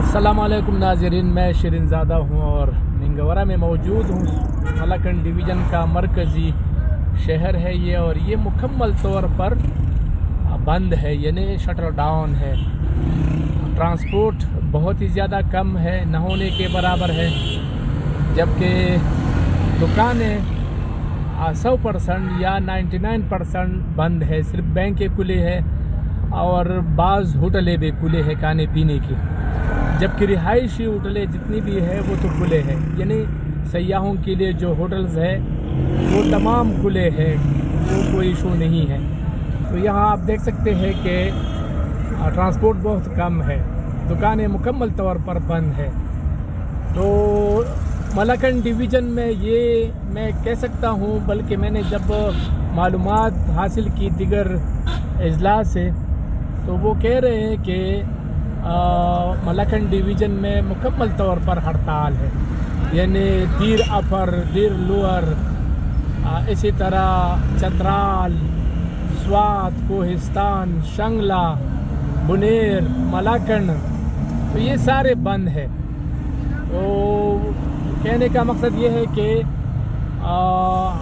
अस्सलाम वालेकुम नाज़रीन, मैं शिरीन ज़ादा हूँ और मिंगवरा में मौजूद हूँ। मलाकंड डिवीज़न का मरकज़ी शहर है ये, और ये मुकम्मल तौर पर बंद है, यानी शटर डाउन है। ट्रांसपोर्ट बहुत ही ज़्यादा कम है, न होने के बराबर है, जबकि दुकानें 100% या 99% बंद है। सिर्फ बैंकें खुले हैं और बाज़ होटलें भी खुले हैं खाने पीने की, जबकि रिहायशी होटलें जितनी भी है वो तो खुले हैं। यानी सयाहों के लिए जो होटल्स है वो तमाम खुले हैं, वो कोई इशू नहीं है। तो यहाँ आप देख सकते हैं कि ट्रांसपोर्ट बहुत कम है, दुकानें मुकम्मल तौर पर बंद है। तो मलाकंड डिवीज़न में ये मैं कह सकता हूँ, बल्कि मैंने जब मालूमात हासिल की दिगर इजलास से, तो वो कह रहे हैं कि मलाकंड डिवीज़न में मुकम्मल तौर पर हड़ताल है। यानी दीर अपर, दीर लोअर, इसी तरह चतराल, स्वात, कोहिस्तान, शंगला, बुनेर, मलाकंड, तो ये सारे बंद है। तो कहने का मकसद ये है कि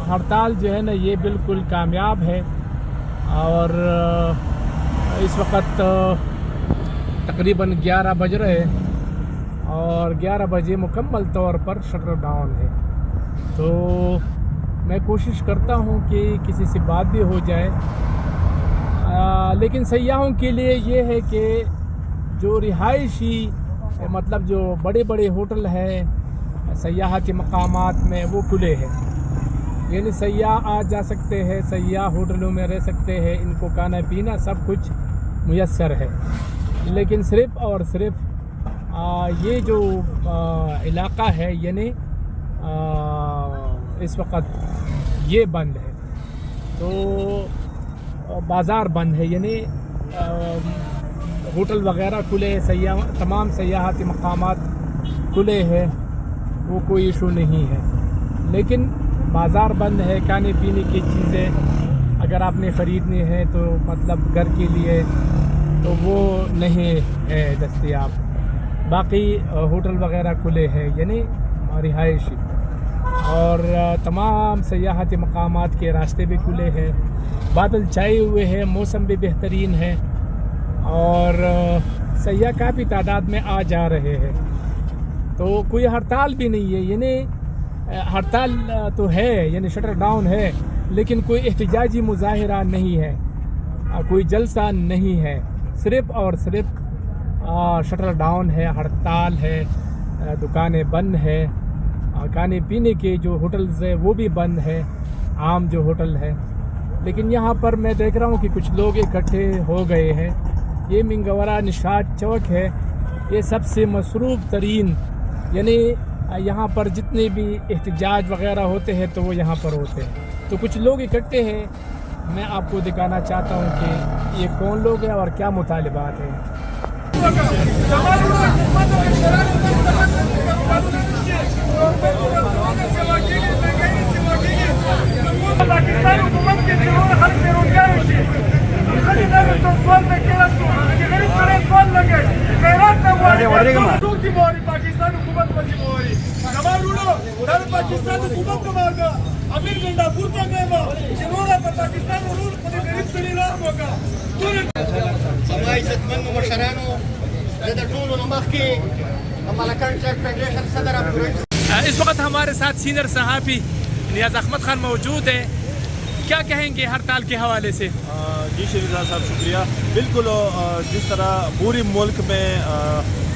हड़ताल जो है ना ये बिल्कुल कामयाब है, और इस वक्त तकरीबन 11 बज रहे हैं और 11 बजे मुकम्मल तौर पर शटर डाउन है। तो मैं कोशिश करता हूँ कि किसी से बात भी हो जाए, लेकिन सयाहों के लिए ये है कि जो रिहायशी मतलब जो बड़े बड़े होटल हैं सयाहती मकामात में वो खुले हैं, यानी सयाह आ जा सकते हैं, सयाह होटलों में रह सकते हैं, इनको खाना पीना सब कुछ मुयस्सर है। लेकिन सिर्फ़ और सिर्फ ये जो इलाका है, यानी इस वक्त ये बंद है। तो बाज़ार बंद है, यानी होटल वगैरह खुले हैं, तमाम सयाहती मकामात खुले हैं, वो कोई इशू नहीं है। लेकिन बाज़ार बंद है, खाने पीने की चीज़ें अगर आपने ख़रीदनी है तो मतलब घर के लिए, तो वो नहीं है दस्तयाब। बाकी होटल वगैरह खुले हैं, यानी रिहायशी, और तमाम सयाहती मकामात के रास्ते भी खुले हैं। बादल छाए हुए हैं, मौसम भी बेहतरीन है, और सयाह काफ़ी तादाद में आ जा रहे हैं। तो कोई हड़ताल भी नहीं है, यानी हड़ताल तो है, यानी शटर डाउन है, लेकिन कोई एहतजाजी मुजाहिरा नहीं है, कोई जलसा नहीं है। सिर्फ़ और सिर्फ शटर डाउन है, हड़ताल है, दुकानें बंद है, खाने पीने के जो होटल्स है वो भी बंद है, आम जो होटल है। लेकिन यहाँ पर मैं देख रहा हूँ कि कुछ लोग इकट्ठे हो गए हैं। ये मिंगवरा निशात चौक है, ये सबसे मसरूफ़ तरीन, यानी यहाँ पर जितने भी एहतजाज वगैरह होते हैं तो वो यहाँ पर होते हैं। तो कुछ लोग इकट्ठे हैं, मैं आपको दिखाना चाहता हूँ कि ये कौन लोग हैं और क्या मुतालिबात हैं। पाकिस्तान हुकूमत का मांगा अमीर गंडापुर का गया जिन्होंने पाकिस्तान उलूल को गरीब सलीला होगा समाई ستمن مشرانو زاد طول نمخي ملکان چیک فیڈریشن صدر عبدالرحیم۔ اس وقت ہمارے ساتھ سینئر صحافی نیاز احمد خان موجود ہیں، کیا کہیں گے ہڑتال کے حوالے سے؟ جی شریف صاحب شکریہ۔ بالکل جس طرح پوری ملک میں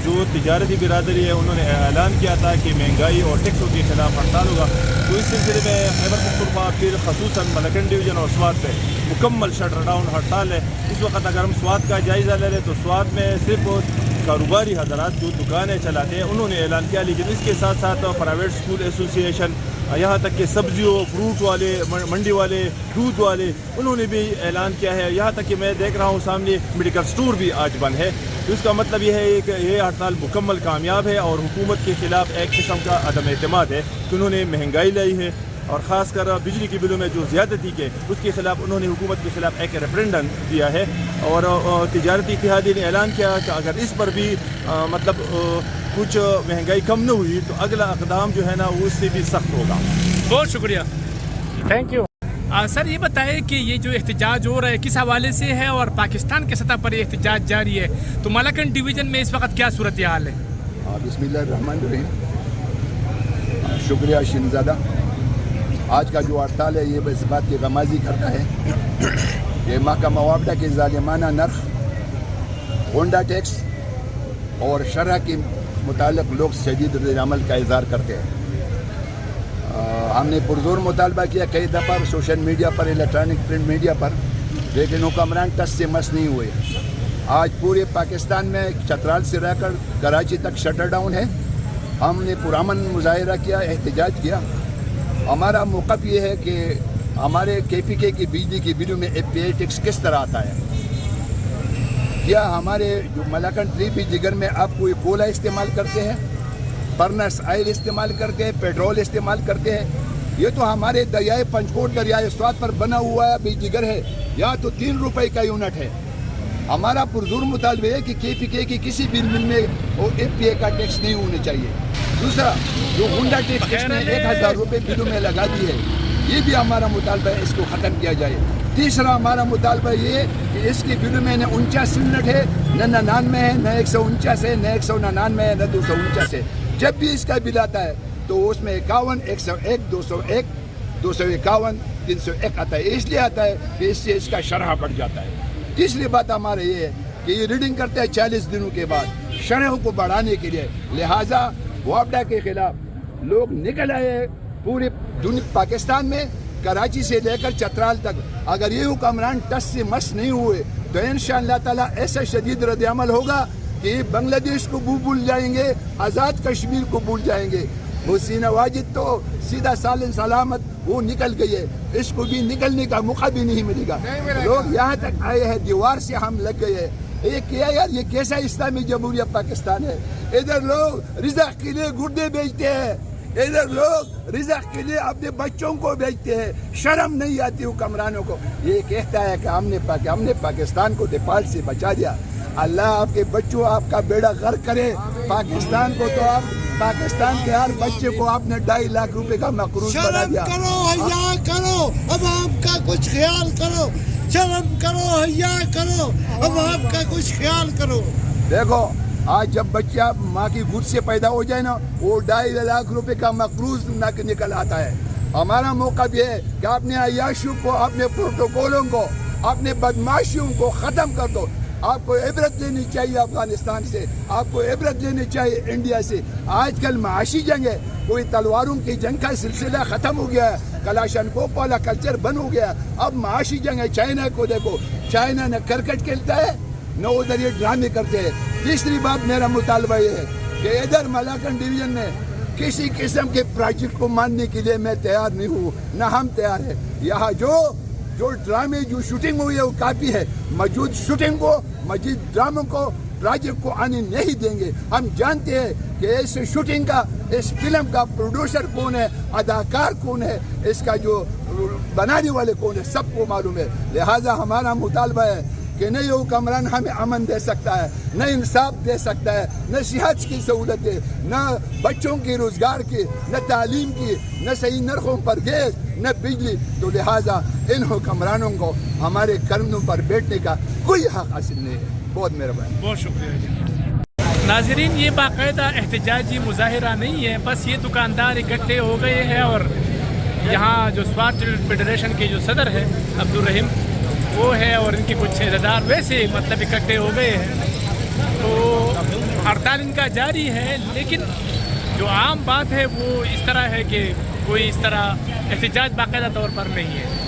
جو تجارتی برادری ہے انہوں نے اعلان کیا تھا کہ مہنگائی اور ٹیکسوں کے خلاف ہڑتال ہوگا، تو اس سلسلے میں خیبر پختونخوا پھر خصوصاً ملاکنڈ ڈویژن اور سوات پہ مکمل شٹر ڈاؤن ہڑتال ہے۔ اس وقت اگر ہم سوات کا جائزہ لے لیں تو سوات میں صرف کاروباری حضرات جو دکانیں چلاتے ہیں انہوں نے اعلان کیا، لیکن اس کے ساتھ ساتھ پرائیویٹ اسکول ایسوسی ایشن، یہاں تک کہ سبزیوں، فروٹ والے، منڈی والے، دودھ والے، انہوں نے بھی اعلان کیا ہے۔ یہاں تک کہ میں دیکھ رہا ہوں سامنے میڈیکل سٹور بھی آج بند ہے۔ تو اس کا مطلب یہ ہے کہ یہ ہڑتال مکمل کامیاب ہے، اور حکومت کے خلاف ایک قسم کا عدم اعتماد ہے کہ انہوں نے مہنگائی لائی ہے اور ख़ास कर बिजली के बिलों में जो ज़्यादती के उसके ख़िलाफ़ उन्होंने हुकूमत के ख़िलाफ़ एक रेफरेंडम दिया है और तिजारती इत्तेहादी ने ऐलान किया कि अगर इस पर भी मतलब कुछ महंगाई कम न हुई तो अगला इक़दाम जो है ना वो उससे भी सख्त होगा। बहुत शुक्रिया, थैंक यू। सर ये बताएं कि ये जो एहतजाज हो रहा है किस हवाले से है और पाकिस्तान के सतह पर ये एहतजाज जारी है, तो मलाकन डिवीज़न में इस वक्त क्या सूरत हाल है? बिस्मिल्लाहिर्रहमानिर्रहीम। शुक्रिया शिनज़ादा। आज का जो हड़ताल है ये इस बात की गमाजी करता है कि महकमा मुआवजा के ज़ालिमाना नर्ख, होंडा टैक्स और शरह के मुतालिक लोग शदीद रद्द-ए-अमल का इज़हार करते हैं। हमने पुरज़ोर मुतालबा किया कई दफ़ा सोशल मीडिया पर, इलेक्ट्रॉनिक प्रिंट मीडिया पर, लेकिन हुक्मरान टस से मस नहीं हुए। आज पूरे पाकिस्तान में चतराल से रहकर कराची तक शटर डाउन है। हमने पुरअमन मुजाहिरा किया, एहतजाज किया। हमारा मौक़िफ़ ये है कि हमारे KPK की बिजली की बिलों में FPI टैक्स किस तरह आता है। क्या हमारे जो मलाकन 3P जिगर में आप कोई कोयला इस्तेमाल करते हैं, फर्नेस ऑयल इस्तेमाल करते हैं, पेट्रोल इस्तेमाल करते हैं। ये तो हमारे दरियाए पंचकोट, दरियाए स्वात पर बना हुआ है जिगर है, या तो 3 रुपए का यूनिट है। हमारा पुरज़ोर मुतालबा है कि KPK की किसी भी बिल में वो FPI का टैक्स नहीं होना चाहिए। दूसरा, जो होंडा टैक्स इसने 1000 रुपये बिलों में लगा दी है, ये भी हमारा मुतालबा है इसको ख़त्म किया जाए। तीसरा हमारा मुतालबा ये कि इसके बिलों में न 49 यूनिट है, न 99 है, न 149 है, न 199 है, न 249 है। जब भी इसका बिल आता है तो उसमें 51, 101, 201, 251, 301 आता है। इसलिए आता है कि इससे इसका शरह बढ़ जाता है। तीसरी बात हमारे ये है कि ये रीडिंग करते हैं 40 दिनों के बाद शरह को बढ़ाने के लिए, लिहाजा मुआवजा के खिलाफ लोग निकल आए पूरे पाकिस्तान में, कराची से लेकर चतराल तक। अगर ये हुक्मरान टस से मस नहीं हुए तो इंशाअल्लाह ताला ऐसा शदीद रद्द-ए-अमल होगा कि बांग्लादेश को भूल जाएंगे, आज़ाद कश्मीर को भूल जाएंगे। हुसैन वाजिद तो सीधा सालन सलामत वो निकल गई है, इसको भी निकलने का मौका भी नहीं मिलेगा। लोग यहाँ तक आए हैं, दीवार से हम लग गए हैं। ये क्या यार, ये कैसा इस्लामी जमहूरिया पाकिस्तान है? इधर लोग रिज़्क़ के लिए गुर्दे बेचते हैं, इधर लोग रिज़्क़ के लिए अपने बच्चों को बेचते हैं। शर्म नहीं आती हुक्मरानों को। ये कहता है कि हमने पाकिस्तान को नेपाल से बचा दिया। अल्लाह आपके बच्चों, आपका बेड़ा गर्क करे। पाकिस्तान को तो आप, पाकिस्तान के हर बच्चे को आपने 2.5 लाख रुपए का मकरूज बना दिया। शर्म करो, हया करो, अब आपका कुछ ख्याल करो। शर्म करो, हया करो, अब आपका कुछ ख्याल करो। देखो, आज जब बच्चा माँ की गोद से पैदा हो जाए ना, वो 2.5 लाख रुपए का मकरूज निकल आता है। हमारा मौका भी है कि अपने अय्याशियों को, अपने प्रोटोकॉलों को, अपने बदमाशियों को ख़त्म कर दो। आपको इबरत लेनी चाहिए अफगानिस्तान से, आपको इबरत लेनी चाहिए इंडिया से। आजकल माशी जंग है, कोई तलवारों की जंग का सिलसिला ख़त्म हो गया है, कलाशनकोफ वाला कल्चर बंद हो गया। अब माशी जंग है। चाइना को देखो, चाइना न क्रिकेट खेलता है न उधर ये ड्रामे करते हैं। तीसरी बात मेरा मुतालबा ये है कि इधर मलाकन डिवीज़न में किसी किस्म के प्रोजेक्ट को मानने के लिए मैं तैयार नहीं हूँ, न हम तैयार है। यहाँ जो ड्रामे, जो शूटिंग हुई है वो काफ़ी है। मौजूद शूटिंग को, मौजूद ड्रामों को, प्रोजेक्ट को आने नहीं देंगे। हम जानते हैं कि इस शूटिंग का, इस फिल्म का प्रोड्यूसर कौन है, अदाकार कौन है, इसका जो बनाने वाले कौन है, सबको मालूम है। लिहाजा हमारा मुतालबा है कि न ये हुक्मरान हमें अमन दे सकता है, न इंसाफ दे सकता है, न सेहत की सहूलतें, न बच्चों की रोज़गार की, न तालीम की, न सही नरखों पर गैस, न बिजली। तो लिहाजा इन हुक्मरानों को हमारे कंधों पर बैठने का कोई हक हासिल नहीं है। बहुत मेहरबानी, बहुत शुक्रिया। नाज़रीन, ये बाकायदा एहतजाजी मुजाहिरा नहीं है, बस ये दुकानदार इकट्ठे हो गए हैं और यहाँ जो स्वात फेडरेशन के जो सदर है अब्दुल रहीम वो है और इनके कुछ ठेकेदार वैसे मतलब इकट्ठे हो गए हैं। तो हड़ताल इनका जारी है, लेकिन जो आम बात है वो इस तरह है कि कोई इस तरह एहतजाज बाकायदा तौर पर नहीं है।